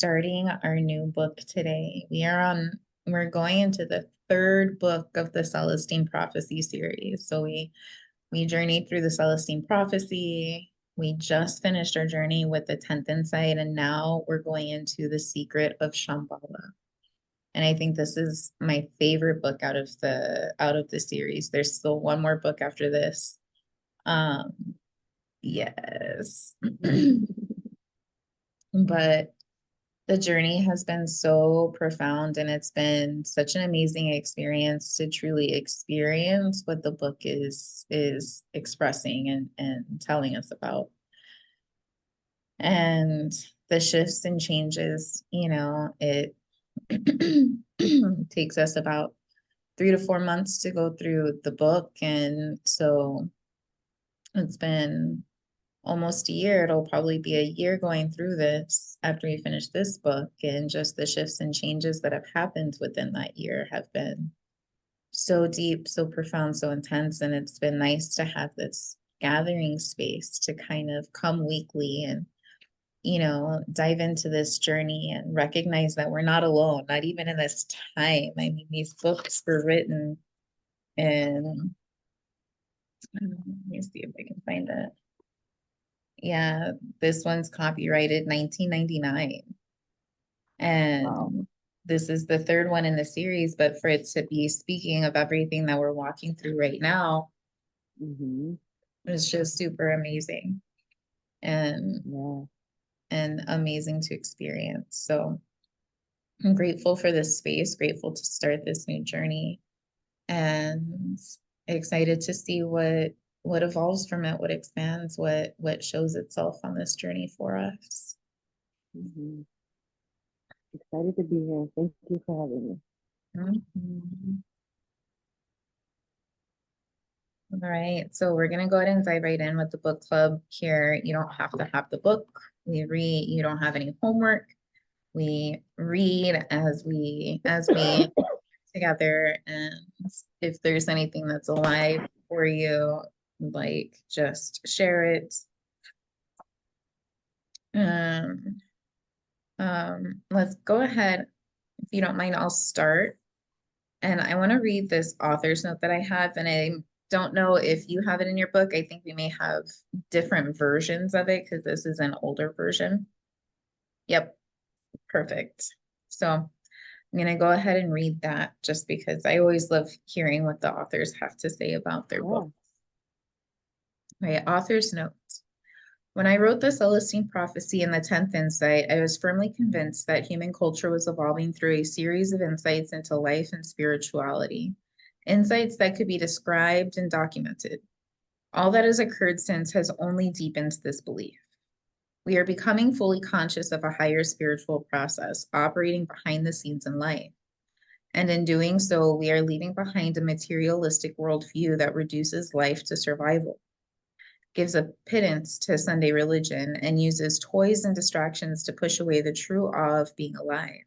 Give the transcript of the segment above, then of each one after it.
starting our new book today. We're going into the third book of the Celestine Prophecy series. So we journeyed through the Celestine Prophecy. We just finished our journey with the 10th insight, and now we're going into the Secret of Shambhala. And I think this is my favorite book out of the series. There's still one more book after this. Yes. But the journey has been so profound, and it's been such an amazing experience to truly experience what the book is expressing and telling us about. And the shifts and changes, it takes us about 3 to 4 months to go through the book. And so it's been almost a year. It'll probably be a year going through this after we finish this book. And just the shifts and changes that have happened within that year have been so deep, so profound, so intense. And it's been nice to have this gathering space to kind of come weekly and dive into this journey and recognize that we're not alone, not even in this time. I mean, these books were written in, let me see if I can find it. Yeah, this one's copyrighted 1999. And Wow. this is the third one in the series, but for it to be speaking of everything that we're walking through right now, Mm-hmm. it's just super amazing and Yeah. and amazing to experience. So I'm grateful for this space, grateful to start this new journey, and excited to see what evolves from it, what expands, what shows itself on this journey for us. Mm-hmm. Excited to be here. Thank you for having me. Mhm. All right, so we're gonna go ahead and dive right in with the book club here. You don't have to have the book. We read, you don't have any homework. We read as we together, and if there's anything that's alive for you, like just share it. Um, let's go ahead. If you don't mind, I'll start. And I want to read this author's note that I have, and I don't know if you have it in your book. I think we may have different versions of it because this is an older version. Yep, perfect. So I'm going to go ahead and read that just because I always love hearing what the authors have to say about their Yeah. book. My author's note. When I wrote the Celestine Prophecy and the 10th Insight, I was firmly convinced that human culture was evolving through a series of insights into life and spirituality, insights that could be described and documented. All that has occurred since has only deepened this belief. We are becoming fully conscious of a higher spiritual process operating behind the scenes in life. And in doing so, we are leaving behind a materialistic worldview that reduces life to survival, gives a pittance to Sunday religion, and uses toys and distractions to push away the true awe of being alive.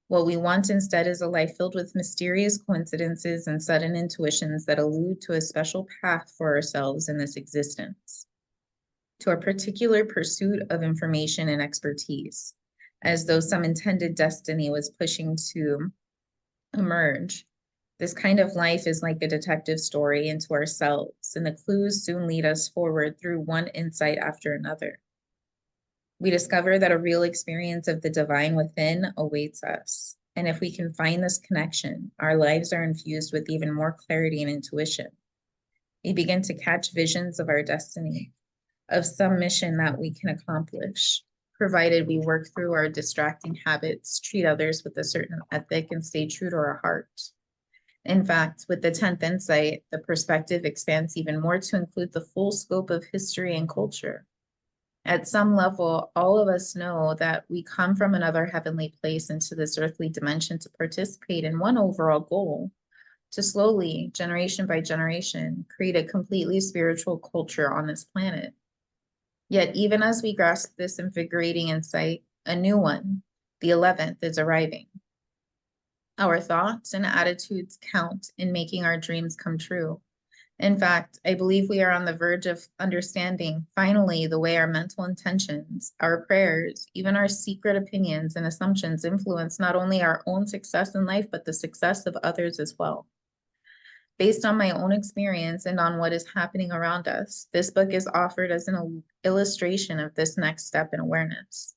What we want instead is a life filled with mysterious coincidences and sudden intuitions that allude to a special path for ourselves in this existence, to a particular pursuit of information and expertise, as though some intended destiny was pushing to emerge. This kind of life is like a detective story into ourselves, and the clues soon lead us forward through one insight after another. We discover that a real experience of the divine within awaits us. And if we can find this connection, our lives are infused with even more clarity and intuition. We begin to catch visions of our destiny, of some mission that we can accomplish, provided we work through our distracting habits, treat others with a certain ethic, and stay true to our heart. In fact, with the 10th insight, the perspective expands even more to include the full scope of history and culture. At some level, all of us know that we come from another heavenly place into this earthly dimension to participate in one overall goal, to slowly, generation by generation, create a completely spiritual culture on this planet. Yet, even as we grasp this invigorating insight, a new one, the 11th, is arriving. Our thoughts and attitudes count in making our dreams come true, In fact, I believe we are on the verge of understanding finally the way our mental intentions, our prayers, even our secret opinions and assumptions influence not only our own success in life, but the success of others as well. Based on my own experience and on what is happening around us, this book is offered as an illustration of this next step in awareness.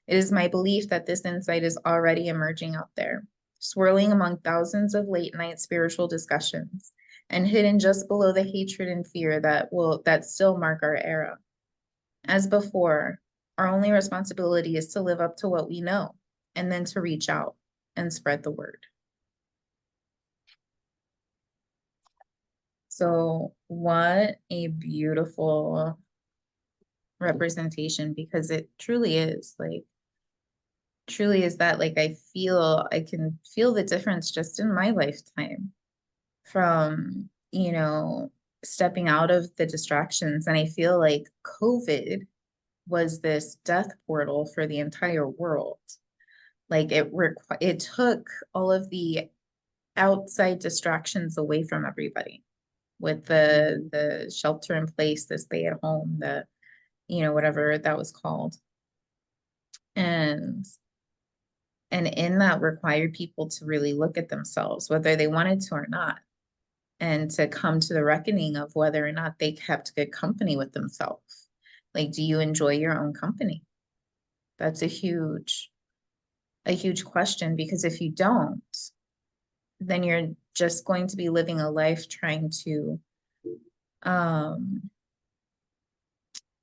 It is my belief that this insight is already emerging out there, swirling among thousands of late night spiritual discussions and hidden just below the hatred and fear that still mark our era. As before, our only responsibility is to live up to what we know and then to reach out and spread the word. So what a beautiful representation, because it truly is that, like, I can feel the difference just in my lifetime from, stepping out of the distractions. And I feel like COVID was this death portal for the entire world. Like it took all of the outside distractions away from everybody with the shelter in place, the stay at home, the, whatever that was called. And in that required people to really look at themselves, whether they wanted to or not, and to come to the reckoning of whether or not they kept good company with themselves. Like, do you enjoy your own company? That's a huge question, because if you don't, then you're just going to be living a life um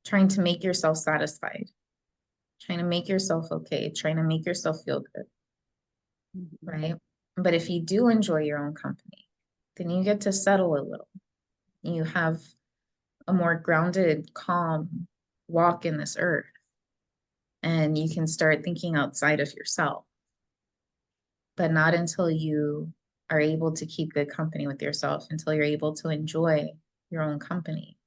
trying to make yourself satisfied, trying to make yourself okay, trying to make yourself feel good, right? But if you do enjoy your own company, then you get to settle a little. You have a more grounded, calm walk in this earth, and you can start thinking outside of yourself, but not until you are able to keep good company with yourself, until you're able to enjoy your own company.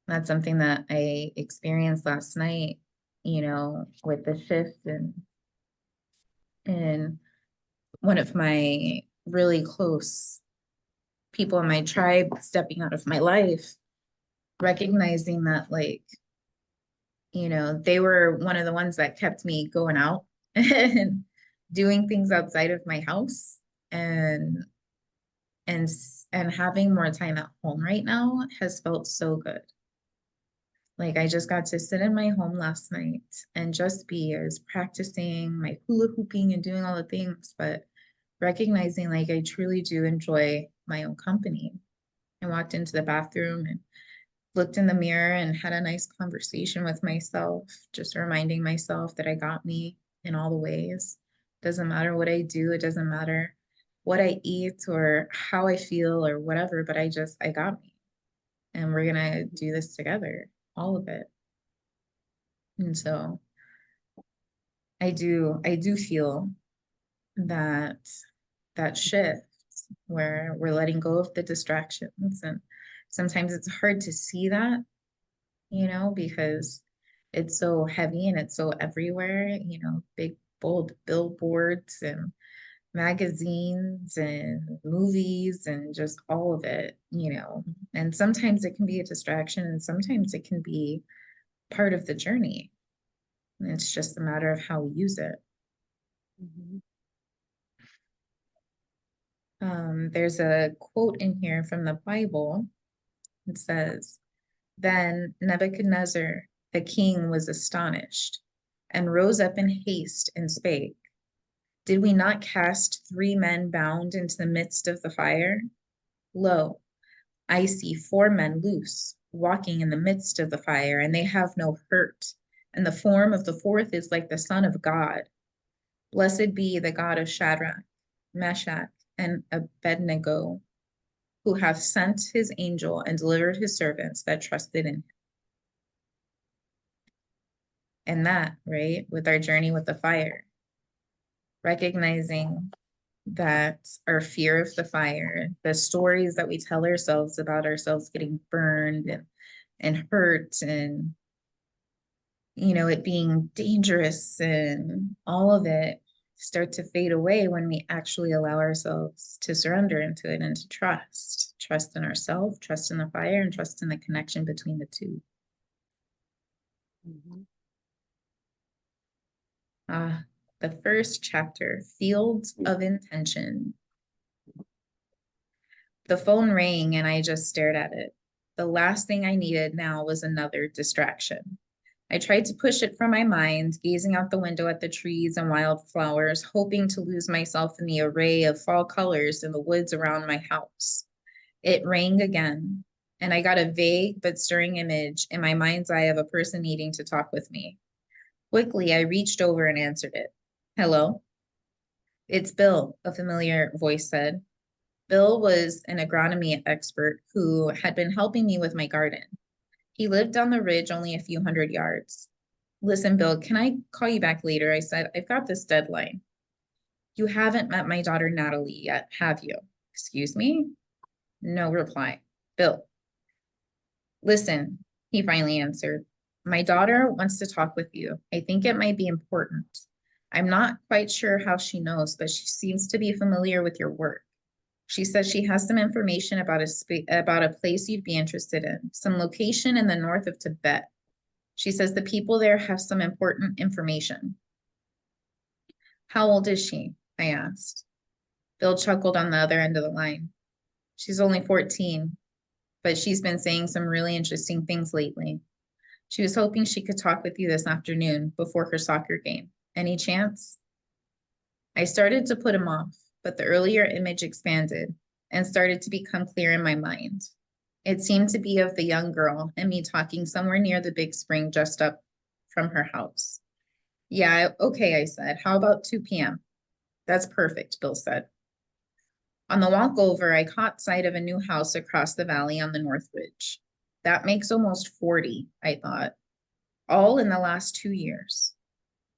That's something that I experienced last night, with the shift and one of my really close people in my tribe stepping out of my life, recognizing that, like, they were one of the ones that kept me going out and doing things outside of my house, and and and having more time at home right now has felt so good. Like, I just got to sit in my home last night and just be, I was practicing my hula hooping and doing all the things, but recognizing, like, I truly do enjoy my own company. I walked into the bathroom and looked in the mirror and had a nice conversation with myself, just reminding myself that I got me in all the ways. Doesn't matter what I do, it doesn't matter what I eat or how I feel or whatever, but I got me. And we're gonna do this together, all of it. And so I do feel that shift where we're letting go of the distractions. And sometimes it's hard to see that, because it's so heavy and it's so everywhere, big bold billboards and magazines and movies and just all of it. And sometimes it can be a distraction and sometimes it can be part of the journey. And it's just a matter of how we use it. Mhm. There's a quote in here from the Bible. It says, "Then Nebuchadnezzar the king was astonished and rose up in haste and spake, Did we not cast 3 men bound into the midst of the fire? Lo, I see 4 men loose, walking in the midst of the fire, and they have no hurt. And the form of the fourth is like the Son of God. Blessed be the God of Shadrach, Meshach, and Abednego, who hath sent his angel and delivered his servants that trusted in him." And that, right, with our journey with the fire, recognizing that our fear of the fire, the stories that we tell ourselves about ourselves getting burned and hurt and, it being dangerous and all of it, start to fade away when we actually allow ourselves to surrender into it and to trust in ourselves, trust in the fire, and trust in the connection between the two. The first chapter, Fields of Intention. The phone rang and I just stared at it. The last thing I needed now was another distraction. I tried to push it from my mind, gazing out the window at the trees and wildflowers, hoping to lose myself in the array of fall colors in the woods around my house. It rang again, and I got a vague but stirring image in my mind's eye of a person needing to talk with me. Quickly, I reached over and answered it. Hello? It's Bill, a familiar voice said. Bill was an agronomy expert who had been helping me with my garden. He lived down the ridge only a few hundred yards. Listen, Bill, can I call you back later? I said, I've got this deadline. You haven't met my daughter Natalie yet, have you? Excuse me? No reply. Bill. Listen, he finally answered. My daughter wants to talk with you. I think it might be important. I'm not quite sure how she knows, but she seems to be familiar with your work. She says she has some information about a place you'd be interested in, some location in the north of Tibet. She says the people there have some important information. How old is she? I asked. Bill chuckled on the other end of the line. She's only 14, but she's been saying some really interesting things lately. She was hoping she could talk with you this afternoon before her soccer game. Any chance? I started to put him off, but the earlier image expanded and started to become clear in my mind. It seemed to be of the young girl and me talking somewhere near the big spring just up from her house. Yeah, okay, I said. How about 2 p.m.? That's perfect, Bill said. On the walk over, I caught sight of a new house across the valley on the North Ridge. That makes almost 40, I thought, all in the last 2 years.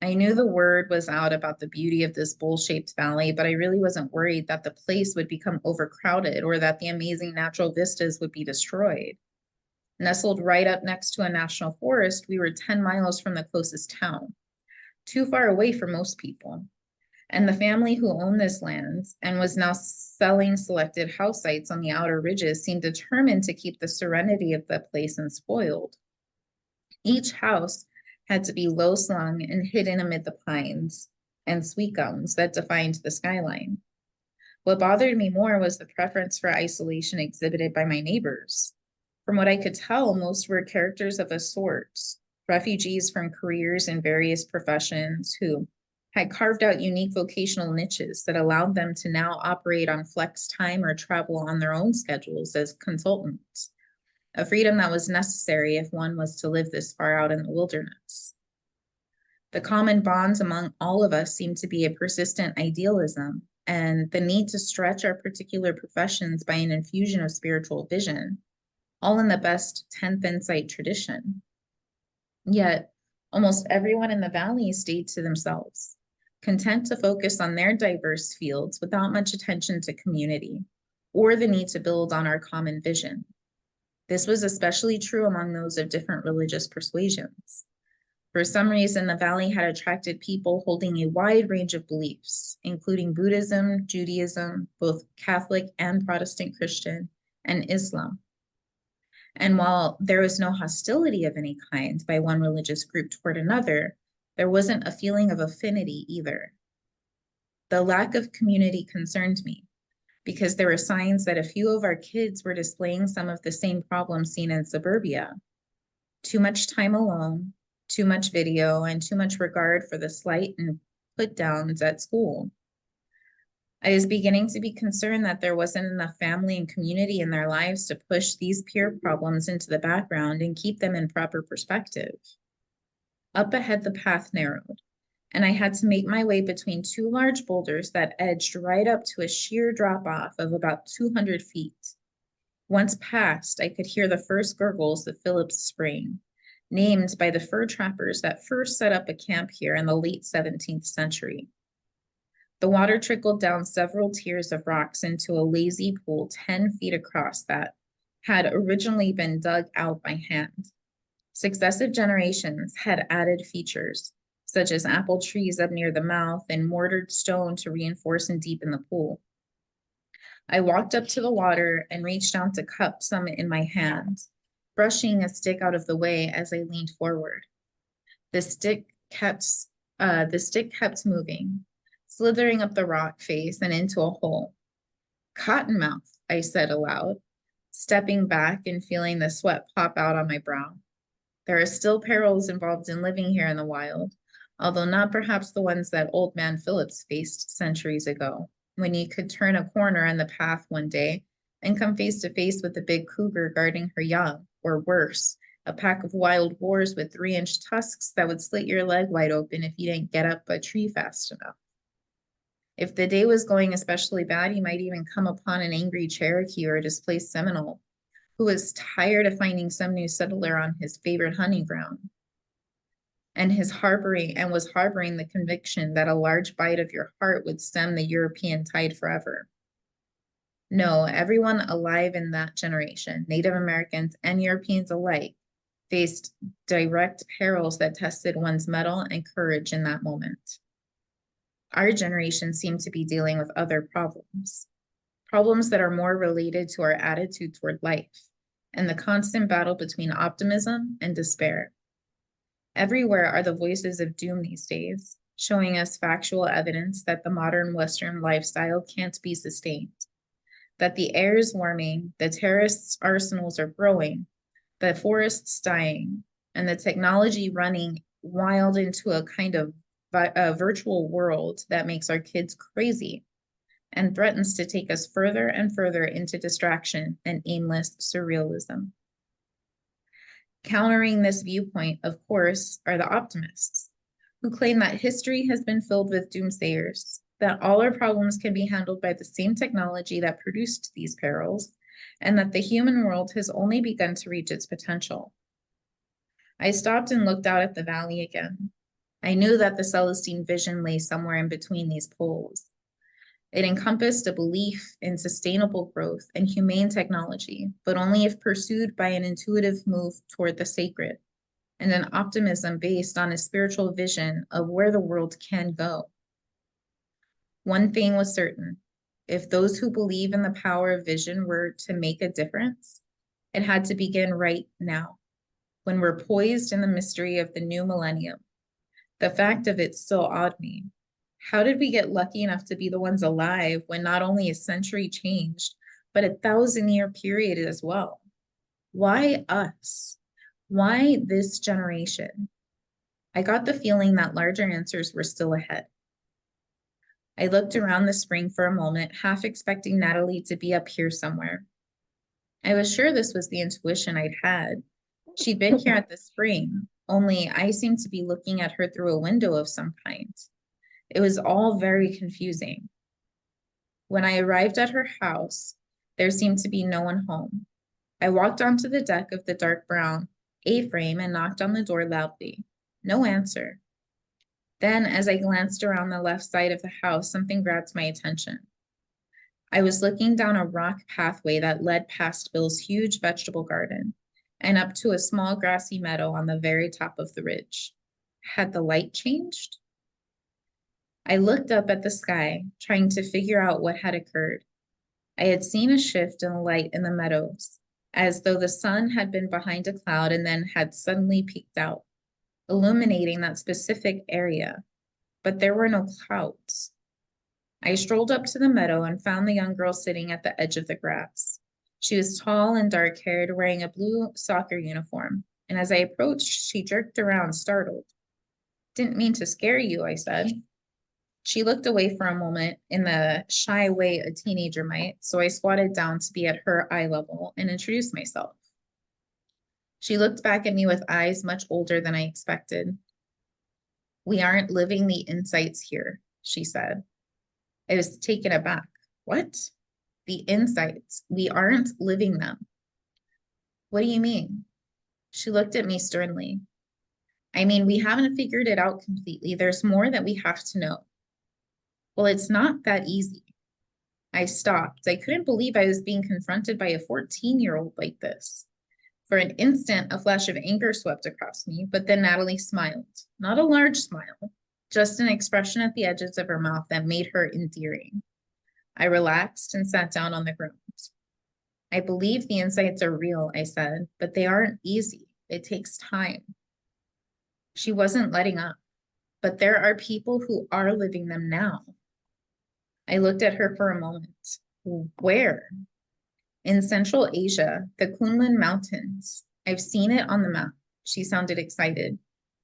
I knew the word was out about the beauty of this bowl-shaped valley, but I really wasn't worried that the place would become overcrowded or that the amazing natural vistas would be destroyed. Nestled right up next to a national forest, we were 10 miles from the closest town, too far away for most people. And the family who owned this land and was now selling selected house sites on the outer ridges seemed determined to keep the serenity of the place unspoiled. Each house had to be low slung and hidden amid the pines and sweet gums that defined the skyline. What bothered me more was the preference for isolation exhibited by my neighbors. From what I could tell, most were characters of a sort, refugees from careers in various professions who had carved out unique vocational niches that allowed them to now operate on flex time or travel on their own schedules as consultants, a freedom that was necessary if one was to live this far out in the wilderness. The common bonds among all of us seemed to be a persistent idealism and the need to stretch our particular professions by an infusion of spiritual vision, all in the best 10th Insight tradition. Yet, almost everyone in the valley stayed to themselves, content to focus on their diverse fields without much attention to community or the need to build on our common vision. This was especially true among those of different religious persuasions. For some reason, the valley had attracted people holding a wide range of beliefs, including Buddhism, Judaism, both Catholic and Protestant Christian, and Islam. And while there was no hostility of any kind by one religious group toward another, there wasn't a feeling of affinity either. The lack of community concerned me because there were signs that a few of our kids were displaying some of the same problems seen in suburbia. Too much time alone, too much video, and too much regard for the slight and put downs at school. I was beginning to be concerned that there wasn't enough family and community in their lives to push these peer problems into the background and keep them in proper perspective. Up ahead, the path narrowed, and I had to make my way between two large boulders that edged right up to a sheer drop-off of about 200 feet. Once past, I could hear the first gurgles of Phillips Spring, named by the fur trappers that first set up a camp here in the late 17th century. The water trickled down several tiers of rocks into a lazy pool 10 feet across that had originally been dug out by hand. Successive generations had added features, such as apple trees up near the mouth and mortared stone to reinforce and deepen the pool. I walked up to the water and reached out to cup some in my hand, brushing a stick out of the way as I leaned forward. The stick kept moving, slithering up the rock face and into a hole. Cottonmouth, I said aloud, stepping back and feeling the sweat pop out on my brow. There are still perils involved in living here in the wild, although not perhaps the ones that old man Phillips faced centuries ago, when you could turn a corner in the path one day and come face to face with a big cougar guarding her young, or worse, a pack of wild boars with 3-inch tusks that would slit your leg wide open if you didn't get up a tree fast enough. If the day was going especially bad, you might even come upon an angry Cherokee or a displaced Seminole who was tired of finding some new settler on his favorite hunting ground and was harboring the conviction that a large bite of your heart would stem the European tide forever. No, everyone alive in that generation, Native Americans and Europeans alike, faced direct perils that tested one's mettle and courage in that moment. Our generation seemed to be dealing with other problems that are more related to our attitude toward life and the constant battle between optimism and despair. Everywhere are the voices of doom these days, showing us factual evidence that the modern Western lifestyle can't be sustained, that the air is warming, the terrorists' arsenals are growing, the forests dying, and the technology running wild into a kind of a virtual world that makes our kids crazy and threatens to take us further and further into distraction and aimless surrealism. Countering this viewpoint, of course, are the optimists, who claim that history has been filled with doomsayers, that all our problems can be handled by the same technology that produced these perils, and that the human world has only begun to reach its potential. I stopped and looked out at the valley again. I knew that the Celestine vision lay somewhere in between these poles. It encompassed a belief in sustainable growth and humane technology, but only if pursued by an intuitive move toward the sacred, and an optimism based on a spiritual vision of where the world can go. One thing was certain: if those who believe in the power of vision were to make a difference, it had to begin right now, when we're poised in the mystery of the new millennium. The fact of it still awed me. How did we get lucky enough to be the ones alive when not only a century changed, but a 1,000-year period as well? Why us? Why this generation? I got the feeling that larger answers were still ahead. I looked around the spring for a moment, half expecting Natalie to be up here somewhere. I was sure this was the intuition I'd had. She'd been here at the spring, only I seemed to be looking at her through a window of some kind. It was all very confusing. When I arrived at her house, there seemed to be no one home. I walked onto the deck of the dark brown A-frame and knocked on the door loudly. No answer. Then, as I glanced around the left side of the house, something grabbed my attention. I was looking down a rock pathway that led past Bill's huge vegetable garden and up to a small grassy meadow on the very top of the ridge. Had the light changed? I looked up at the sky, trying to figure out what had occurred. I had seen a shift in the light in the meadows, as though the sun had been behind a cloud and then had suddenly peeked out, illuminating that specific area. But there were no clouds. I strolled up to the meadow and found the young girl sitting at the edge of the grass. She was tall and dark-haired, wearing a blue soccer uniform, and as I approached, she jerked around, startled. "Didn't mean to scare you," I said. She looked away for a moment in the shy way a teenager might, so I squatted down to be at her eye level and introduced myself. She looked back at me with eyes much older than I expected. "We aren't living the insights here," she said. I was taken aback. "What? The insights? We aren't living them." "What do you mean?" She looked at me sternly. "I mean, we haven't figured it out completely. There's more that we have to know." "Well, it's not that easy." I stopped. I couldn't believe I was being confronted by a 14-year-old like this. For an instant, a flash of anger swept across me, but then Natalie smiled. Not a large smile, just an expression at the edges of her mouth that made her endearing. I relaxed and sat down on the ground. I believe the insights are real, I said, but they aren't easy. It takes time. She wasn't letting up, but there are people who are living them now. I looked at her for a moment. Where? In Central Asia, the Kunlun Mountains. I've seen it on the map. She sounded excited.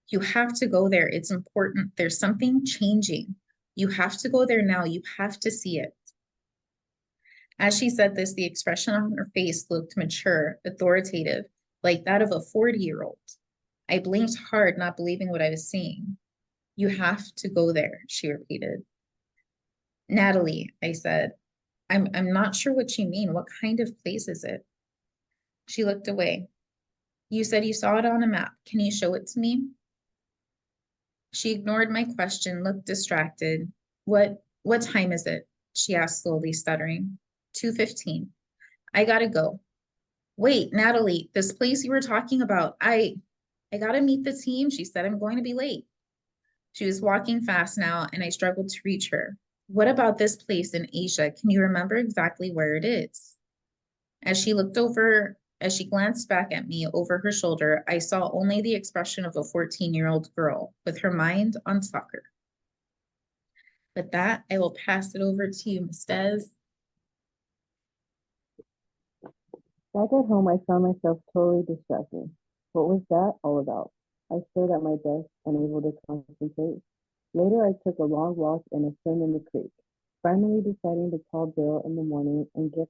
You have to go there. It's important. There's something changing. You have to go there now. You have to see it. As she said this, the expression on her face looked mature, authoritative, like that of a 40-year-old. I blinked hard, not believing what I was seeing. You have to go there, she repeated. Natalie, I said, I'm not sure what you mean. What kind of place is it? She looked away. You said you saw it on a map. Can you show it to me? She ignored my question, looked distracted. What time is it? She asked slowly, stuttering. 2:15. I gotta go. Wait, Natalie, this place you were talking about, I gotta meet the team. She said I'm going to be late. She was walking fast now, and I struggled to reach her. What about this place in Asia? Can you remember exactly where it is? As she glanced back at me over her shoulder, I saw only the expression of a 14-year-old girl with her mind on soccer. With that, I will pass it over to you, Ms. Des. Back at home, I found myself totally distracted. What was that all about? I stared at my desk, unable to concentrate. Later, I took a long walk and a swim in the creek, finally deciding to call Bill in the morning and get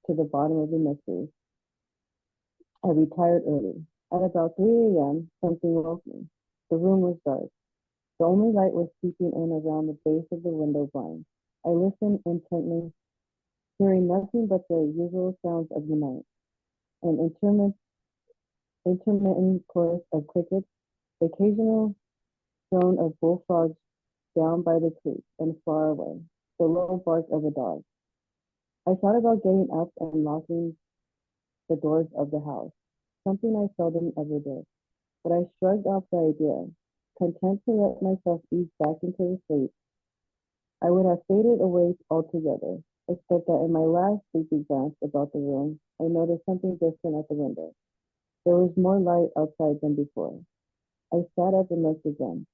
to the bottom of the mystery. I retired early. At about 3 a.m., something woke me. The room was dark. The only light was seeping in around the base of the window blind. I listened intently, hearing nothing but the usual sounds of the night. An intermittent chorus of crickets, the occasional drone of bullfrogs down by the creek and far away, the low bark of a dog. I thought about getting up and locking the doors of the house, something I seldom ever did, but I shrugged off the idea, content to let myself ease back into the sleep. I would have faded away altogether, except that in my last sleepy glance about the room, I noticed something different at the window. There was more light outside than before. I sat up and looked again.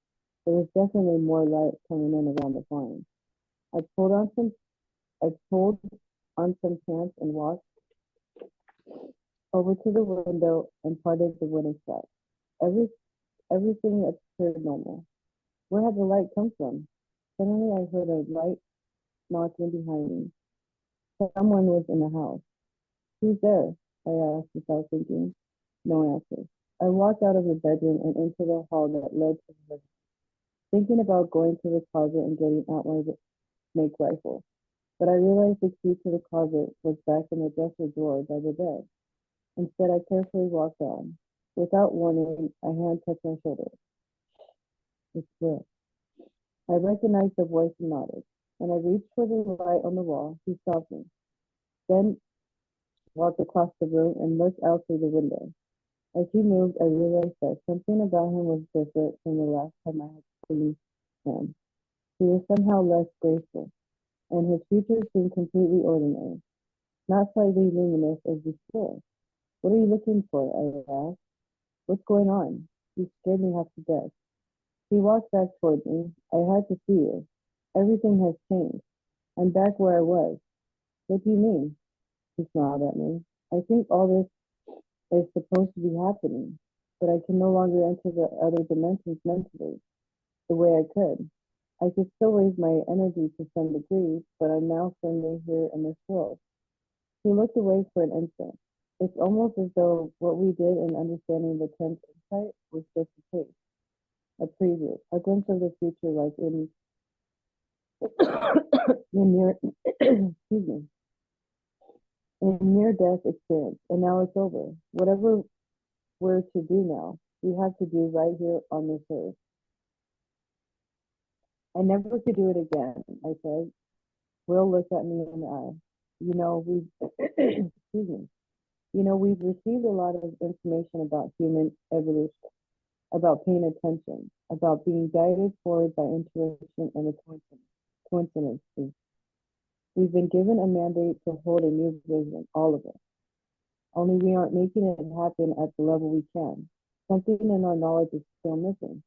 There was definitely more light coming in around the blind. I pulled on some I pulled on some pants and walked over to the window and parted the wooden slats. Every, Everything appeared normal. Where had the light come from? Suddenly I heard a light knocking behind me. Someone was in the house. Who's there? I asked without thinking. No answer. I walked out of the bedroom and into the hall that led to the living room, thinking about going to the closet and getting out my make rifle. But I realized the key to the closet was back in the dresser drawer by the bed. Instead, I carefully walked on. Without warning, a hand touched my shoulder. It's Will. I recognized the voice and nodded. When I reached for the light on the wall, he stopped me, then walked across the room and looked out through the window. As he moved, I realized that something about him was different from the last time I had seen him. He was somehow less graceful, and his features seemed completely ordinary, not slightly luminous as before. What are you looking for? I asked. What's going on? You scared me half to death. He walked back toward me. I had to see you. Everything has changed. I'm back where I was. What do you mean? He smiled at me. I think all this is supposed to be happening, but I can no longer enter the other dimensions mentally the way I could. I could still raise my energy to some degree, but I'm now firmly here in this world. He looked away for an instant. It's almost as though what we did in understanding the 10th insight was just a taste, a preview, a glimpse of the future, like in near, excuse me, in near-death experience. And now it's over. Whatever we're to do now, we have to do right here on this earth. I never could do it again, I said. Will looked at me in the eye. You know, excuse me. We've received a lot of information about human evolution, about paying attention, about being guided forward by intuition and a coincidences. We've been given a mandate to hold a new vision, all of us. Only we aren't making it happen at the level we can. Something in our knowledge is still missing.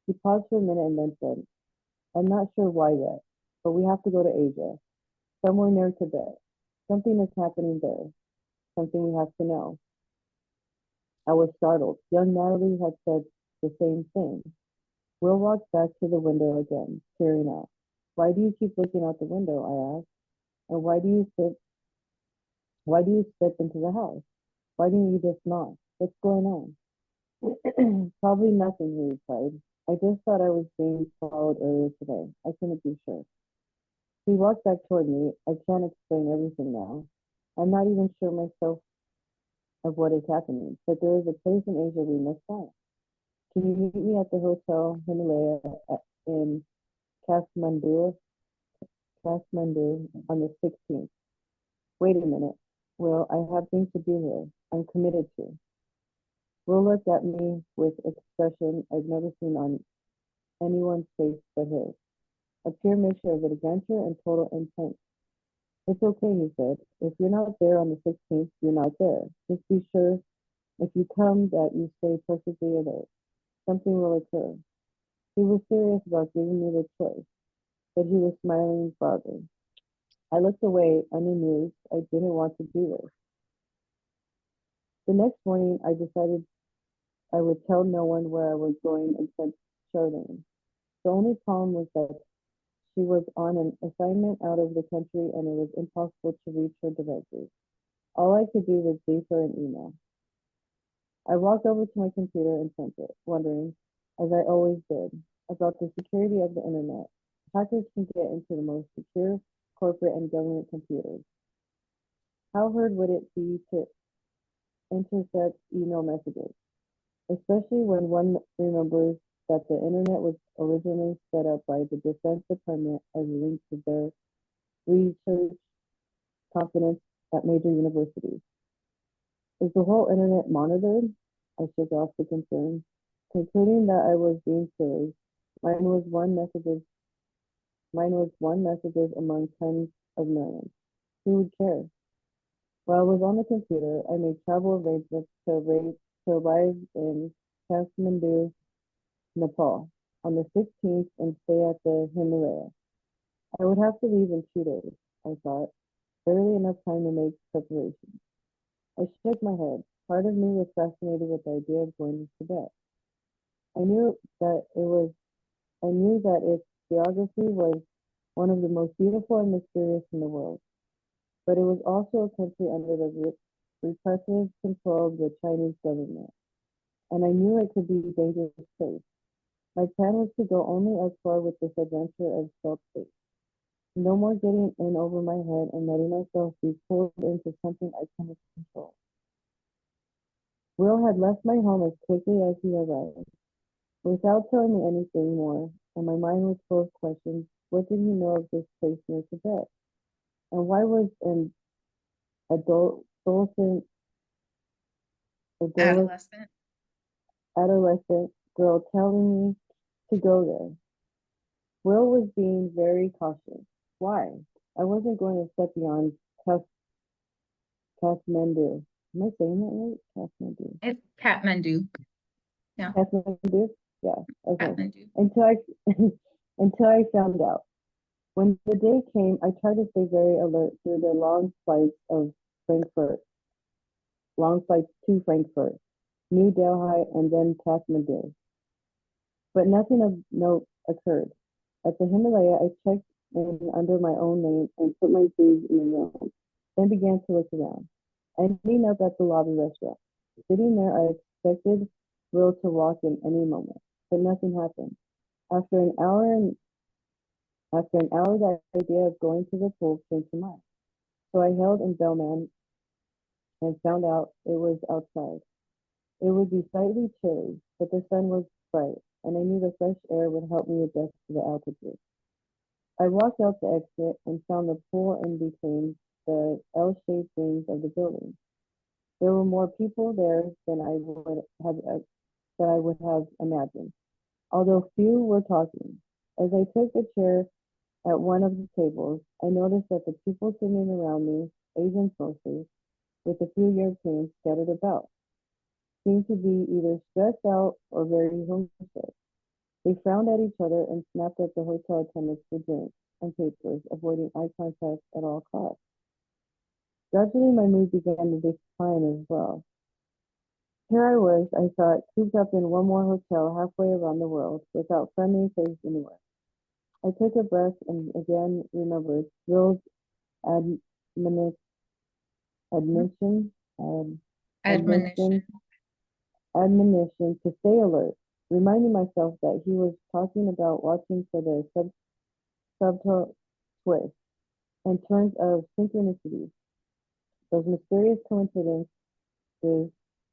He paused for a minute and then said, I'm not sure why yet, but we have to go to Asia, somewhere near Tibet. Something is happening there, something we have to know. I was startled. Young Natalie had said the same thing. Will walked back to the window again, peering out. Why do you keep looking out the window? I asked. And why do you slip into the house? Why didn't you just knock? What's going on? Probably nothing, he replied. I just thought I was being followed earlier today. I couldn't be sure. He walked back toward me. I can't explain everything now. I'm not even sure myself of what is happening, but there is a place in Asia we must find. Can you meet me at the Hotel Himalaya in Kathmandu, Kathmandu on the 16th? Wait a minute. Will, I have things to do here. I'm committed to. Will looked at me with expression I've never seen on anyone's face but his. A pure mixture of adventure and total intent. It's okay, he said. If you're not there on the 16th, you're not there. Just be sure if you come that you stay perfectly alert. Something will occur. He was serious about giving me the choice, but he was smiling broadly. I looked away, unamused. I didn't want to do this. The next morning, I decided I would tell no one where I was going except Charlene. The only problem was that she was on an assignment out of the country and it was impossible to reach her directly. All I could do was leave her an email. I walked over to my computer and sent it, wondering, as I always did, about the security of the internet. Hackers can get into the most secure corporate and government computers. How hard would it be to intercept email messages, especially when one remembers that the internet was originally set up by the Defense Department as a link to their research confidence at major universities. Is the whole internet monitored? I shook off the concern, concluding that I was being silly. Mine was one messages among tens of millions. Who would care? While I was on the computer, I made travel arrangements to arrive in Kathmandu, Nepal, on the 16th and stay at the Himalaya. I would have to leave in 2 days, I thought, barely enough time to make preparations. I shook my head. Part of me was fascinated with the idea of going to Tibet. I knew that its geography was one of the most beautiful and mysterious in the world, but it was also a country under the repressive control of the Chinese government, and I knew it could be a dangerous place. My plan was to go only as far with this adventure of self-faith. No more getting in over my head and letting myself be pulled into something I couldn't control. Will had left my home as quickly as he arrived, without telling me anything more, and my mind was full of questions. What did he know of this place near Tibet? And why was an adolescent, Adolescent. adolescent girl telling me to go there? Will was being very cautious. Why? I wasn't going to step beyond Kathmandu. Am I saying that right? Kathmandu. It's Kathmandu. Yeah, Kathmandu? Yeah. Okay. Kathmandu. Until I until I found out. When the day came, I tried to stay very alert through the Frankfurt, long flights to Frankfurt, New Delhi, and then Kathmandu. But nothing of note occurred. At the Himalaya, I checked in under my own name and put my things in the room, then began to look around. Ending up at the lobby restaurant. Sitting there, I expected Will to walk in any moment, but nothing happened. After an hour, the idea of going to the pool came to mind. So I held in bellman and found out it was outside. It would be slightly chilly, but the sun was bright, and I knew the fresh air would help me adjust to the altitude. I walked out the exit and found the pool in between the L-shaped wings of the building. There were more people there than I would have imagined, although few were talking. As I took a chair at one of the tables, I noticed that the people sitting around me, Asians mostly, with a few Europeans scattered about, seemed to be either stressed out or very homesick. They frowned at each other and snapped at the hotel attendants for drinks and papers, avoiding eye contact at all costs. Gradually, my mood began to decline as well. Here I was, I thought, cooped up in one more hotel halfway around the world, without friendly face anywhere. I took a breath and again remembered Will's admoni- admission, Admonition. admission, admonition to stay alert, reminding myself that he was talking about watching for the subtle twists and turns of synchronicities, those mysterious coincidences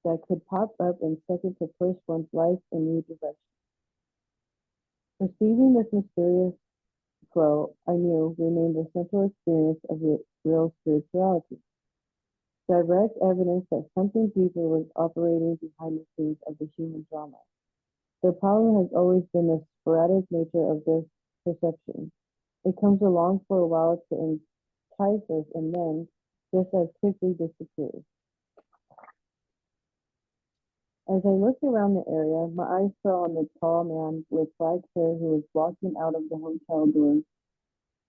that could pop up in seconds to push one's life in new directions. Perceiving this mysterious flow, I knew, remained the central experience of real spirituality. Direct evidence that something deeper was operating behind the scenes of the human drama. The problem has always been the sporadic nature of this perception. It comes along for a while to entice us and then, just as quickly, disappears. As I looked around the area, my eyes fell on the tall man with black hair who was walking out of the hotel door,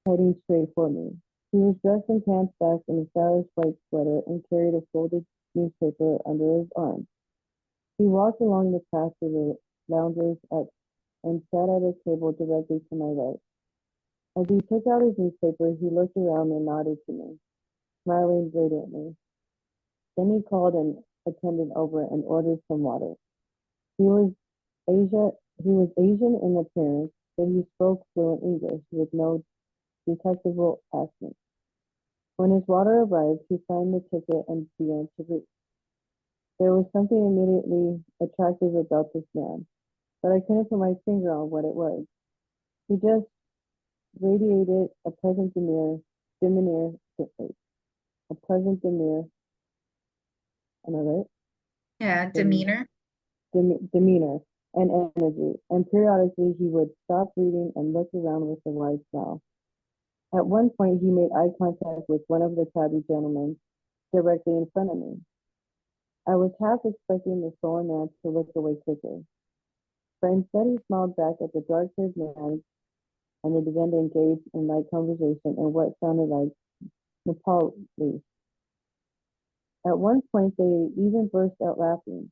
heading straight for me. He was dressed in pants back and a stylish white sweater and carried a folded newspaper under his arm. He walked along the path to the loungers and sat at a table directly to my right. As he took out his newspaper, he looked around and nodded to me, smiling radiantly. Then he called an attendant over and ordered some water. He was he was Asian in appearance, but he spoke fluent English with no detectable accent. When his water arrived, he signed the ticket and began to read. There was something immediately attractive about this man, but I couldn't put my finger on what it was. He just radiated a pleasant demeanor, a pleasant demeanor, am I right? Yeah, Dem- demeanor. Demeanor and energy, and periodically he would stop reading and look around with a wide smile. At one point, he made eye contact with one of the tabby gentlemen directly in front of me. I was half expecting the sullen man to look away quicker, but instead he smiled back at the dark-haired man and they began to engage in light conversation in what sounded like Nepalese. At one point, they even burst out laughing.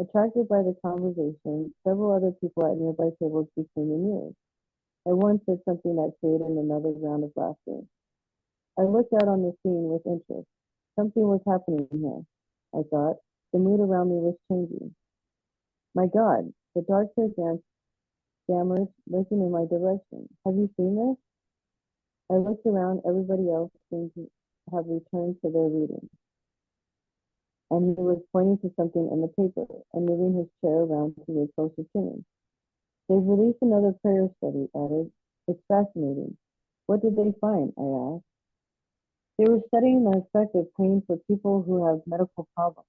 Attracted by the conversation, several other people at nearby tables became amused. And one said something that created another round of laughter. I looked out on the scene with interest. Something was happening here, I thought. The mood around me was changing. My God, the dark-haired man stammered, looking in my direction. Have you seen this? I looked around. Everybody else seemed to have returned to their reading, and he was pointing to something in the paper and moving his chair around to get closer to me. They've released another prayer study, added. It's fascinating. What did they find? I asked. They were studying the effect of pain for people who have medical problems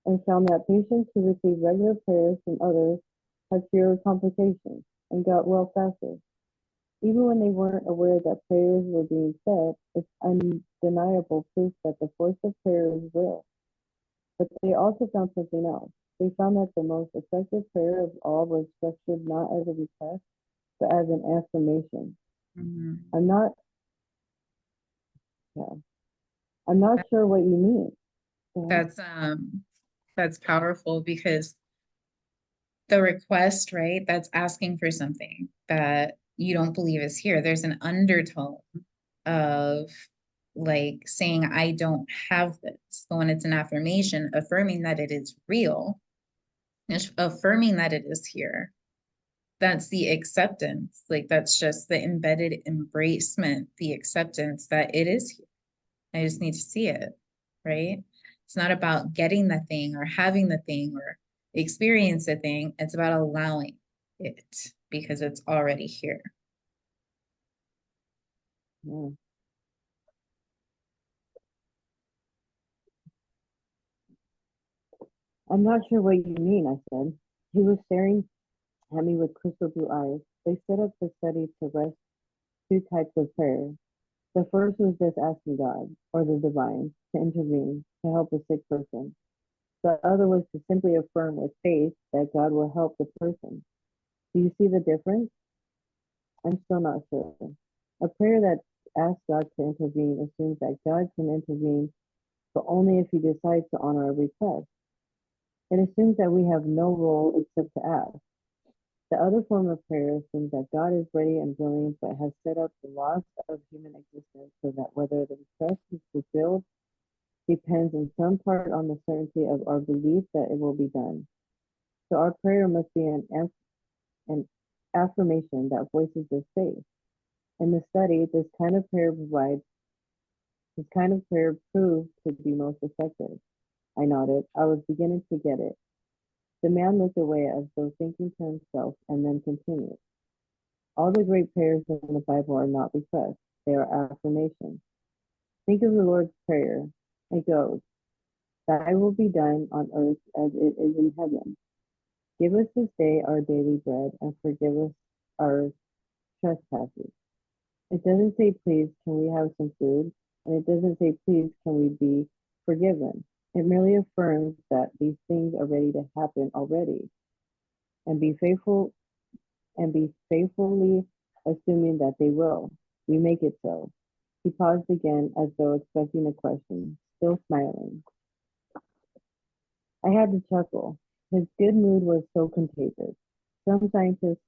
and found that patients who received regular prayers from others had fewer complications and got well faster. Even when they weren't aware that prayers were being said, it's undeniable proof that the force of prayer is real. But they also found something else. They found that the most effective prayer of all was structured not as a request, but as an affirmation. Mhm. I'm not, yeah, I'm not sure what you mean. Yeah. That's powerful because the request, right? That's asking for something that you don't believe is here. There's an undertone of like saying, I don't have this. But when it's an affirmation, affirming that it is real, affirming that it is here, that's the acceptance. Like that's just the embedded embracement, the acceptance that it is here. I just need to see it, right? It's not about getting the thing or having the thing or experience the thing. It's about allowing it because it's already here. Yeah. I'm not sure what you mean, I said. He was staring at me with crystal blue eyes. They set up the study to rest two types of prayer. The first was just asking God, or the divine, to intervene, to help a sick person. The other was to simply affirm with faith that God will help the person. Do you see the difference? I'm still not sure. A prayer that asks God to intervene assumes that God can intervene, but only if he decides to honor a request. It assumes that we have no role except to ask. The other form of prayer assumes that God is ready and willing, but has set up the laws of human existence so that whether the request is fulfilled depends in some part on the certainty of our belief that it will be done. So our prayer must be an affirmation that voices this faith. In the study, this kind of prayer proved to be most effective. I nodded. I was beginning to get it. The man looked away as though thinking to himself and then continued. All the great prayers in the Bible are not requests, they are affirmations. Think of the Lord's Prayer. It goes, Thy will be done on earth as it is in heaven. Give us this day our daily bread and forgive us our trespasses. It doesn't say, please, can we have some food? And it doesn't say, please, can we be forgiven? It merely affirms that these things are ready to happen already and be faithfully assuming that they will. We make it so. He paused again as though expecting a question, still smiling. I had to chuckle. His good mood was so contagious. Some scientists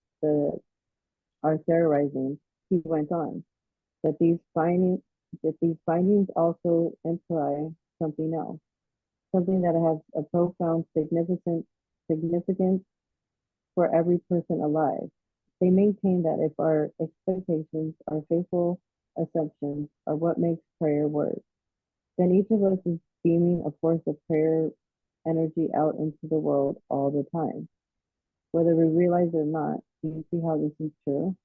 are theorizing, he went on, that these findings also imply something else, something that has a profound significance for every person alive. They maintain that if our expectations, our faithful assumptions are what makes prayer work, then each of us is beaming a force of prayer energy out into the world all the time, whether we realize it or not. Do you see how this is true?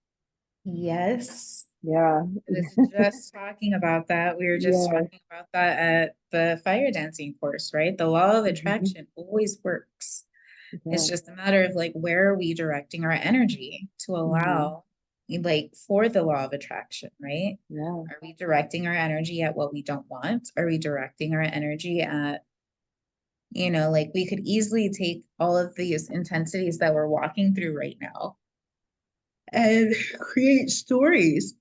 Yes. Yeah, I was just talking about that. We were just yes, talking about that at the fire dancing course, right? The law of hmm, attraction always works. It's yeah, just a matter of like where are we directing our energy to hmm, allow like for the law of attraction, right? yeah, Are we directing our energy at what we don't want? Are we directing our energy at, like we could easily take all of these intensities that we're walking through right now and create stories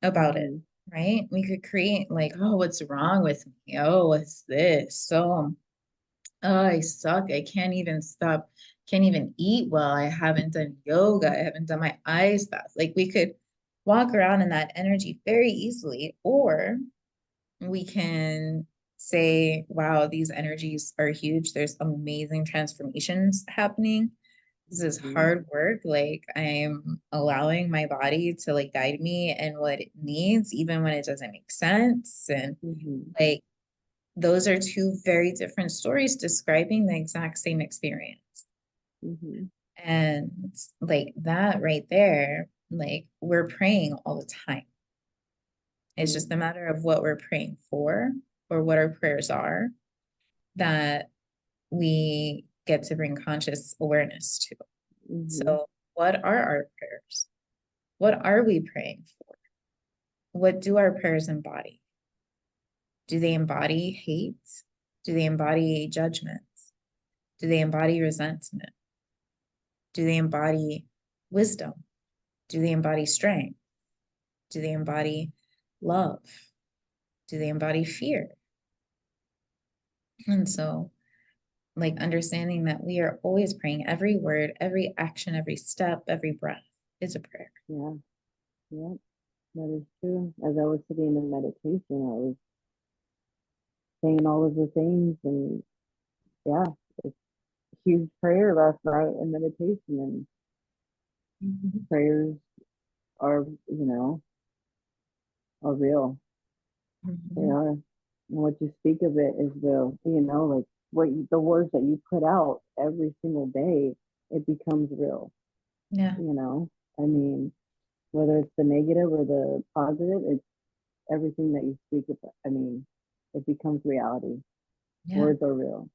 about it, hmm, right? We could create like, oh, what's wrong with me? Oh, what's this? So, oh, I suck. I can't even eat well. I haven't done yoga. I haven't done my eye stuff. Like we could walk around in that energy very easily, or we can say, wow, these energies are huge. There's amazing transformations happening. This is hmm, hard work. Like I'm allowing my body to like guide me in what it needs, even when it doesn't make sense. And hmm, like those are two very different stories describing the exact same experience. hmm, And like that right there, like we're praying all the time. It's yeah, just a matter of what we're praying for or what our prayers are that we get to bring conscious awareness to. hmm, So, what are our prayers? What are we praying for? What do our prayers embody? Do they embody hate? Do they embody judgment? Do they embody resentment? Do they embody wisdom? Do they embody strength? Do they embody love? Do they embody fear? And so, like understanding that we are always praying, every word, every action, every step, every breath is a prayer. yeah, yeah, that is true. As I was sitting in meditation, I was saying all of the things, and yeah, it's a huge prayer last night in meditation, and Mhm. prayers are, are real. They Mhm. are. And what you speak of it is real. Like the words that you put out every single day, it becomes real. Yeah. You know, I mean, whether it's the negative or the positive, it's everything that you speak about. I mean, it becomes reality. Yeah. Words are real.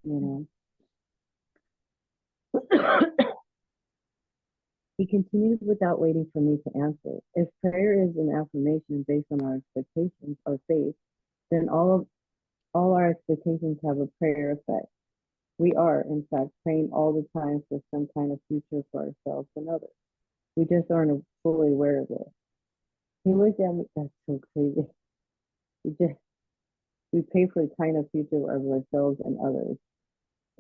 You know. He continued without waiting for me to answer. If prayer is an affirmation based on our expectations or faith, then all our expectations have a prayer effect. We are, in fact, praying all the time for some kind of future for ourselves and others. We just aren't fully aware of it. He looked at me, that's so crazy. We just we pray for the kind of future of ourselves and others.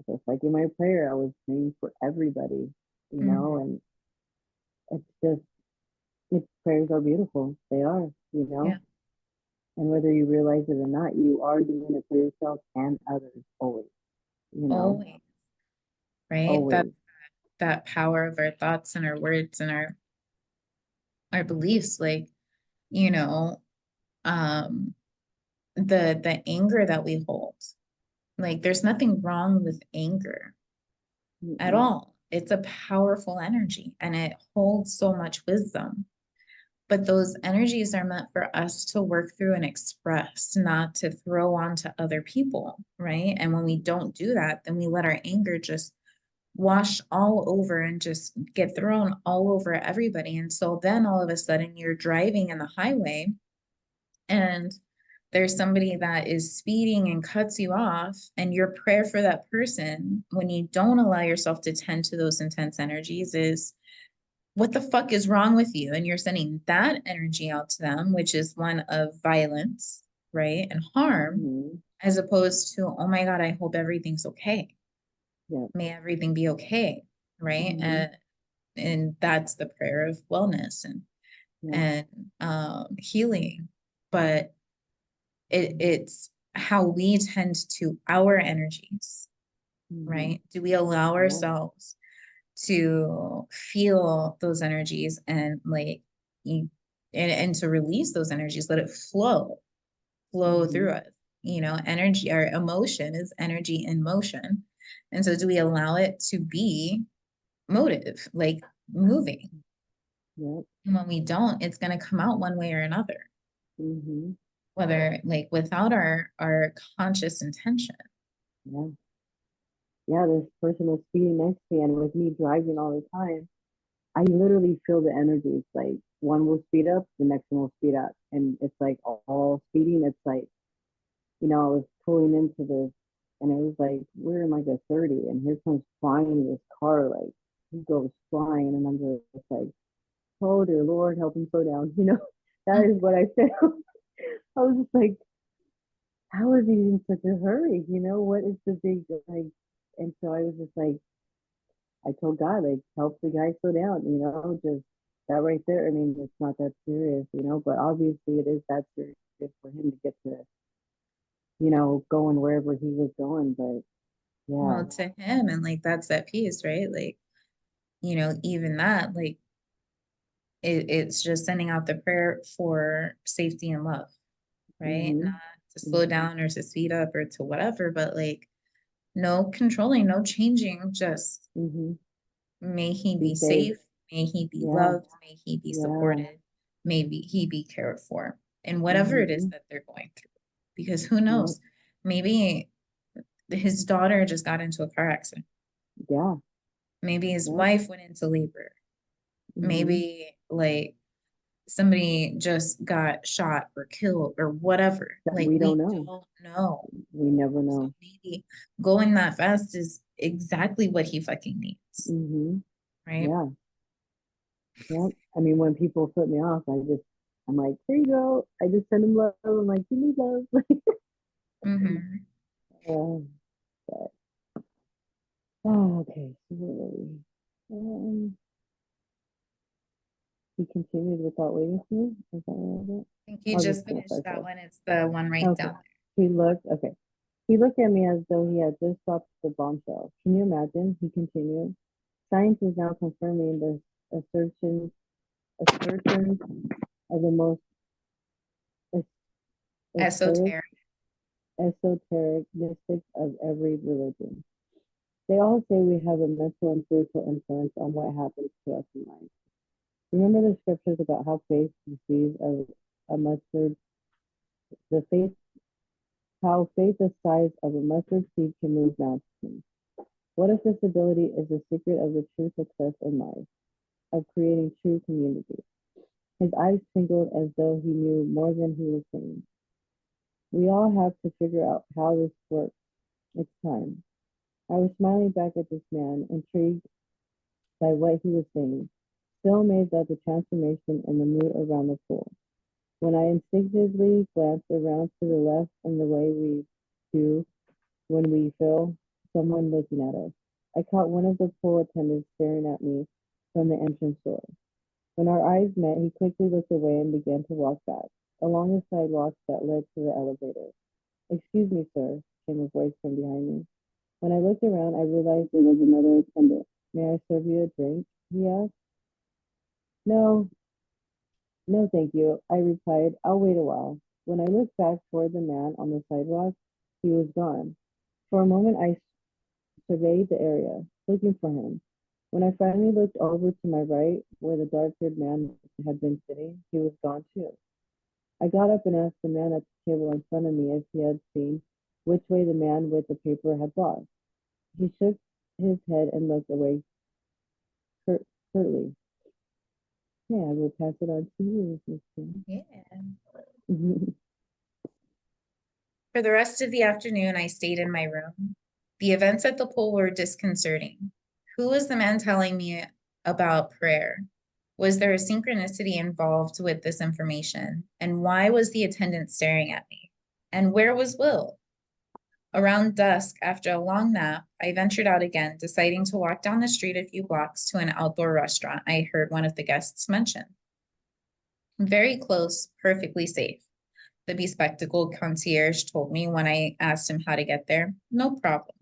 Just like in my prayer, I was praying for everybody, Mhm. and it's just prayers are beautiful. They are, Yeah, and whether you realize it or not, you are doing it for yourself and others always, you know, always, right? always. That power of our thoughts and our words and our beliefs, like, you know, um, the anger that we hold. Like, there's nothing wrong with anger at Mm-mm, all. It's a powerful energy and it holds so much wisdom. But those energies are meant for us to work through and express, not to throw on to other people, right? And when we don't do that, then we let our anger just wash all over and just get thrown all over everybody. And so then all of a sudden you're driving in the highway and there's somebody that is speeding and cuts you off, and your prayer for that person, when you don't allow yourself to tend to those intense energies, is what the fuck is wrong with you? And you're sending that energy out to them, which is one of violence, right? And harm, mm-hmm, as opposed to, oh my God, I hope everything's okay. yeah, May everything be okay, right? mm-hmm, And that's the prayer of wellness yeah, and healing. But it's how we tend to our energies, mm-hmm, right? Do we allow yeah, ourselves to feel those energies and like you and to release those energies, let it flow mm-hmm, through us. Energy or emotion is energy in motion. And so do we allow it to be motive, like moving? yeah, And when we don't, it's going to come out one way or another, mm-hmm, whether like without our conscious intention. yeah. Yeah, this person was speeding next to me, and with me driving all the time, I literally feel the energies. Like one will speed up, the next one will speed up, and it's like all speeding. It's like I was pulling into this, and it was like we're in like a 30, and here comes flying this car, like he goes flying, and I'm just like, oh dear Lord, help him slow down. That is what I felt. I was just like, how is he in such a hurry? What is the big like? And so I was just like, I told God, like, help the guy slow down, just that right there. I mean, it's not that serious, but obviously it is that serious for him to get to, going wherever he was going. But yeah, Well, to him, and like that's that piece, right? Like, even that, like it's just sending out the prayer for safety and love, right? Not mm-hmm, to slow mm-hmm, down or to speed up or to whatever, but like no controlling, no changing, just mm-hmm. may he Be be safe. safe, may he be Yeah, loved, may he be yeah, supported, he be cared for, and whatever it is mm-hmm, that they're going through. Because who yep, knows? Maybe his daughter just got into a car accident. yeah, Maybe his yep, wife went into labor. mm-hmm. Maybe like somebody just got shot or killed or whatever. That Like we don't we know. don't know. We never So know. maybe going that fast is exactly what he fucking needs, Mm-hmm. right? Yeah, yep. I mean, when people flip me off, I'm like, here you go. I just send them love. I'm like, you need love. Mm-hmm. uh, but, oh, okay. So where were we? He continued without waiting for me. Is that what I think you I'll just just go finished by that first. one. It's the one right Okay. down Okay. He looked at me as though he had just dropped the bombshell. Can you imagine? He continued. Science is now confirming the assertions of the most there. esoteric, Esoteric. esoteric mystics of every religion. They all say we have a mental and spiritual influence on what happens to us in life. Remember the scriptures about how faith sees a mustard, the faith, how faith the size of a mustard seed can move mountains. What if this ability is the secret of the true success in life, of creating true community? His eyes twinkled as though he knew more than he was saying. We all have to figure out how this works. It's time. I was smiling back at this man, intrigued by what he was saying, still amazed at the transformation in the mood around the pool. When I instinctively glanced around to the left in the way we do when we feel someone looking at us, I caught one of the pool attendants staring at me from the entrance door. When our eyes met, he quickly looked away and began to walk back, along the sidewalk that led to the elevator. Excuse me, sir, came a voice from behind me. When I looked around, I realized it was another attendant. May I serve you a drink? He asked. No, no, thank you, I replied. I'll wait a while. When I looked back toward the man on the sidewalk, he was gone. For a moment, I surveyed the area, looking for him. When I finally looked over to my right, where the dark-haired man had been sitting, he was gone too. I got up and asked the man at the table in front of me if he had seen which way the man with the paper had walked. He shook his head and looked away curtly. Okay, I will pass it on to you, Miss Kim. Yeah. For the rest of the afternoon, I stayed in my room. The events at the pool were disconcerting. Who was the man telling me about prayer? Was there a synchronicity involved with this information? And why was the attendant staring at me? And where was Will? Around dusk, after a long nap, I ventured out again, deciding to walk down the street a few blocks to an outdoor restaurant I heard one of the guests mention. Very close, perfectly safe. The bespectacled concierge told me when I asked him how to get there. No problem.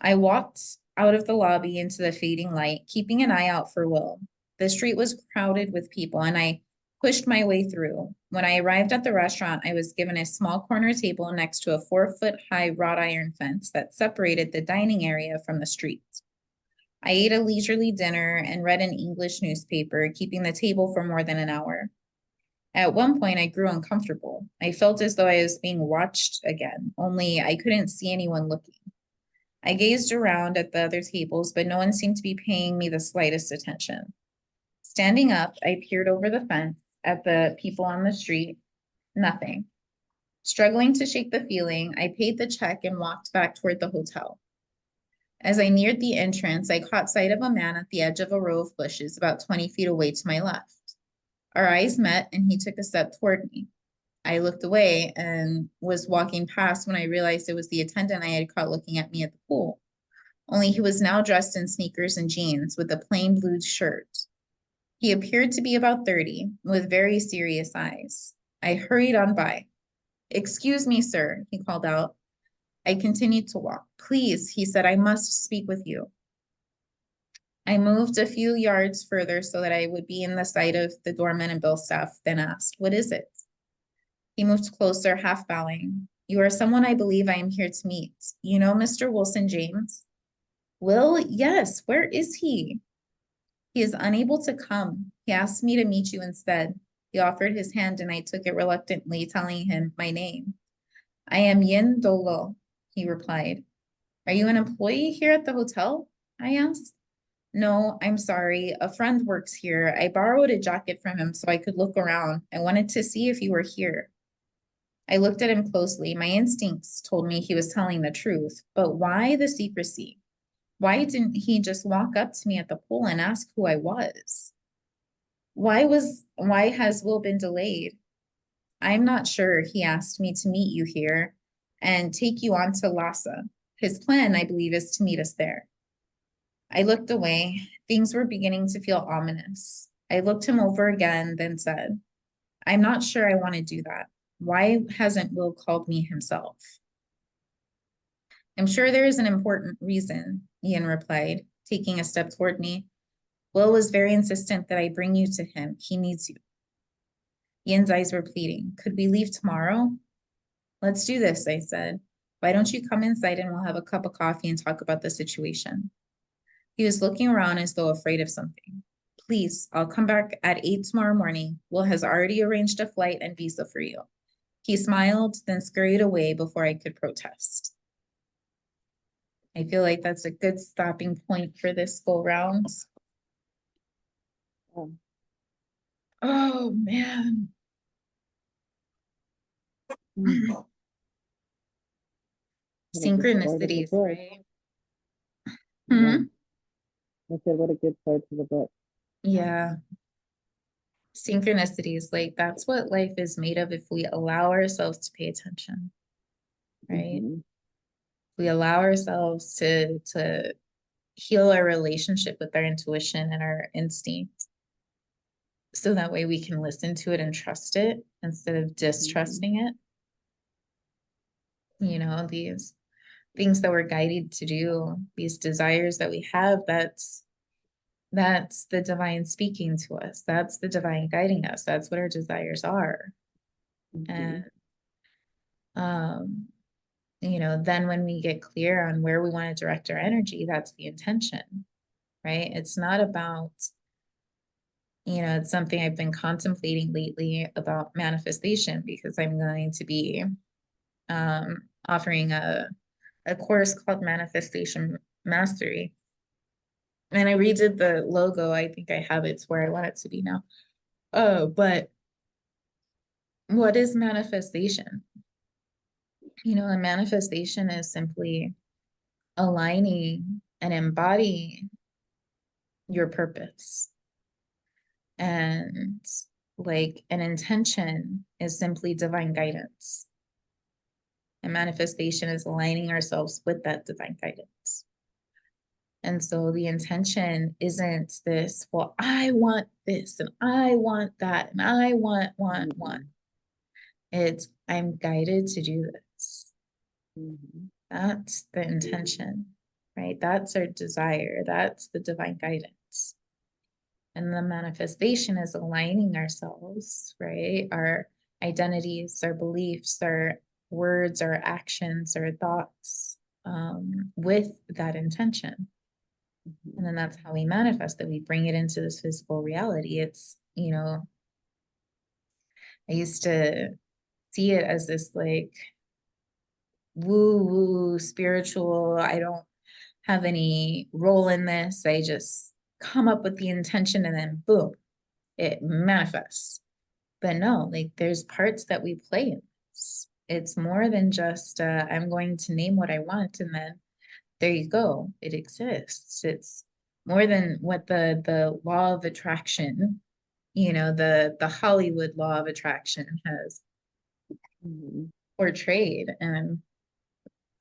I walked out of the lobby into the fading light, keeping an eye out for Will. The street was crowded with people, and I pushed my way through. When I arrived at the restaurant, I was given a small corner table next to a 4-foot-high wrought iron fence that separated the dining area from the street. I ate a leisurely dinner and read an English newspaper, keeping the table for more than an hour. At one point, I grew uncomfortable. I felt as though I was being watched again, only I couldn't see anyone looking. I gazed around at the other tables, but no one seemed to be paying me the slightest attention. Standing up, I peered over the fence at the people on the street. Nothing. Struggling to shake the feeling, I paid the check and walked back toward the hotel. As I neared the entrance, I caught sight of a man at the edge of a row of bushes about 20 feet away to my left. Our eyes met, and he took a step toward me. I looked away and was walking past when I realized it was the attendant I had caught looking at me at the pool. Only he was now dressed in sneakers and jeans with a plain blue shirt. He appeared to be about 30, with very serious eyes. I hurried on by. Excuse me, sir, he called out. I continued to walk. Please, he said, I must speak with you. I moved a few yards further so that I would be in the sight of the doorman and bill staff, then asked, what is it? He moved closer, half bowing. You are someone I believe I am here to meet. You know Mr. Wilson James? Will, yes. Where is he? He is unable to come. He asked me to meet you instead. He offered his hand and I took it reluctantly, telling him my name. I am Yin Dolo, he replied. Are you an employee here at the hotel? I asked. No, I'm sorry. A friend works here. I borrowed a jacket from him so I could look around. I wanted to see if you were here. I looked at him closely. My instincts told me he was telling the truth, but why the secrecy? Why didn't he just walk up to me at the pool and ask who I was? Why has Will been delayed? I'm not sure. He asked me to meet you here and take you on to Lhasa. His plan, I believe, is to meet us there. I looked away. Things were beginning to feel ominous. I looked him over again, then said, I'm not sure I want to do that. Why hasn't Will called me himself? I'm sure there is an important reason, Ian replied, taking a step toward me. Will was very insistent that I bring you to him. He needs you. Ian's eyes were pleading. Could we leave tomorrow? Let's do this, I said. Why don't you come inside and we'll have a cup of coffee and talk about the situation? He was looking around as though afraid of something. Please, I'll come back at 8 tomorrow morning. Will has already arranged a flight and visa for you. He smiled, then scurried away before I could protest. I feel like that's a good stopping point for this go round. Um, Oh man. mm, what a good start of the Synchronicities, book. right? Yeah, Hmm. I said, what a good start to the book. Yeah. Synchronicities, like that's what life is made of if we allow ourselves to pay attention, right? Mm-hmm. We allow ourselves to heal our relationship with our intuition and our instinct. So that way we can listen to it and trust it instead of Mm-hmm. distrusting it. You know, these things that we're guided to do, these desires that we have, that's the divine speaking to us. That's the divine guiding us. That's what our desires are. Mm-hmm. And um, you know, then when we get clear on where we want to direct our energy, that's the intention, right? It's not about, you know, it's something I've been contemplating lately about manifestation because I'm going to be offering a course called Manifestation Mastery. And I redid the logo. I think I have it where I want it to be now. Oh, but what is manifestation? You know, a manifestation is simply aligning and embodying your purpose. And like an intention is simply divine guidance. And manifestation is aligning ourselves with that divine guidance. And so the intention isn't this, well, I want this and I want that and I want. Mm-hmm. It's, I'm guided to do this. Mm-hmm. That's the intention, right? That's our desire. That's the divine guidance. And the manifestation is aligning ourselves, right? Our identities, our beliefs, our words, our actions, our thoughts with that intention. And then that's how we manifest it. We bring it into this physical reality. It's, you know, I used to see it as this like woo woo spiritual. I don't have any role in this. I just come up with the intention and then boom, it manifests. But no, like there's parts that we play in this. It's more than just I'm going to name what I want and then there you go. It exists. It's more than what the law of attraction, you know, the Hollywood law of attraction has Mm-hmm. portrayed. And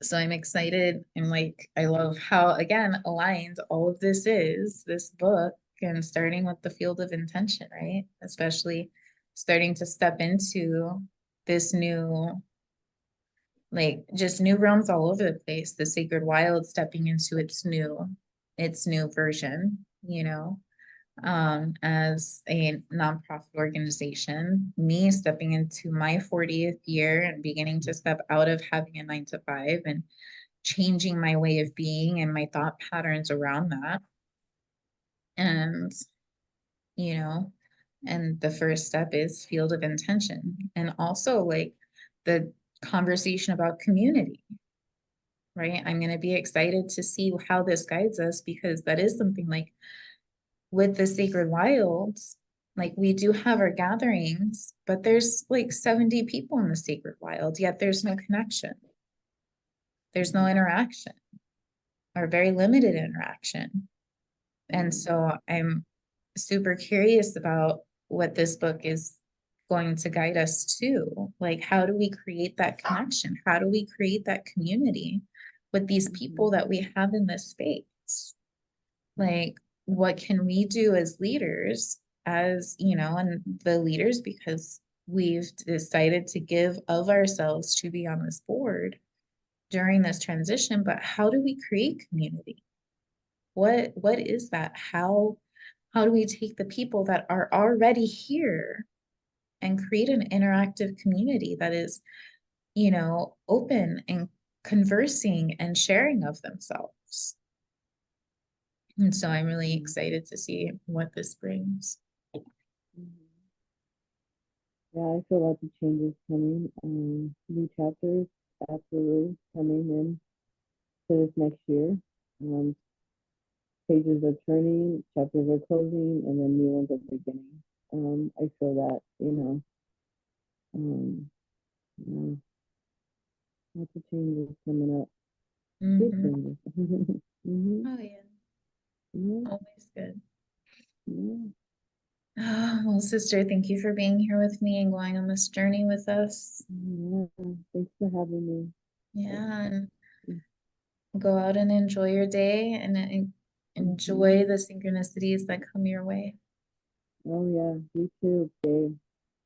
so I'm excited and like I love how again aligned all of this is, this book, and starting with the field of intention, right? Especially starting to step into this new, like just new realms all over the place. The sacred wild stepping into its new version, you know, as a nonprofit organization, me stepping into my 40th year and beginning to step out of having a 9 to 5 and changing my way of being and my thought patterns around that. And, you know, and the first step is field of intention. And also like the conversation about community, right? I'm going to be excited to see how this guides us because that is something like with the sacred wilds, like we do have our gatherings, but there's like 70 people in the sacred wild, yet there's no connection. There's no interaction or very limited interaction. And so I'm super curious about what this book is going to guide us to. Like, how do we create that connection? How do we create that community with these people that we have in this space? Like, what can we do as leaders, as, you know, and the leaders, because we've decided to give of ourselves to be on this board during this transition, but how do we create community? What is that? How do we take the people that are already here and create an interactive community that is, you know, open and conversing and sharing of themselves? And so I'm really excited to see what this brings. Mm-hmm. Yeah, I feel lots of changes coming. New chapters absolutely coming in. to this next year. Um, Pages are turning, chapters are closing, and then new ones are beginning. I feel that, um, yeah, lots of changes coming up. Good Mm-hmm. changes. Mm-hmm. Oh, yeah. Yeah, Always good. yeah, Oh, well, sister, thank you for being here with me and going on this journey with us. yeah. Thanks for having me. Yeah, and go out and enjoy your day and Mm-hmm. enjoy the synchronicities that come your way. Oh, yeah, you too, babe.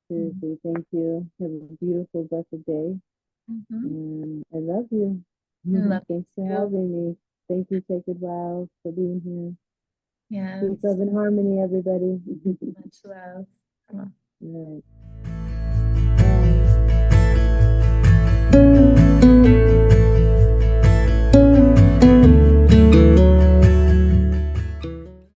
Seriously, thank you. Have a beautiful, blessed day. Mm-hmm. And I love you. Love Thanks for you too. having me. Thank you, Sacred Wild, for being here. Peace, Yes, love, and harmony, everybody. much love. Come on. All right.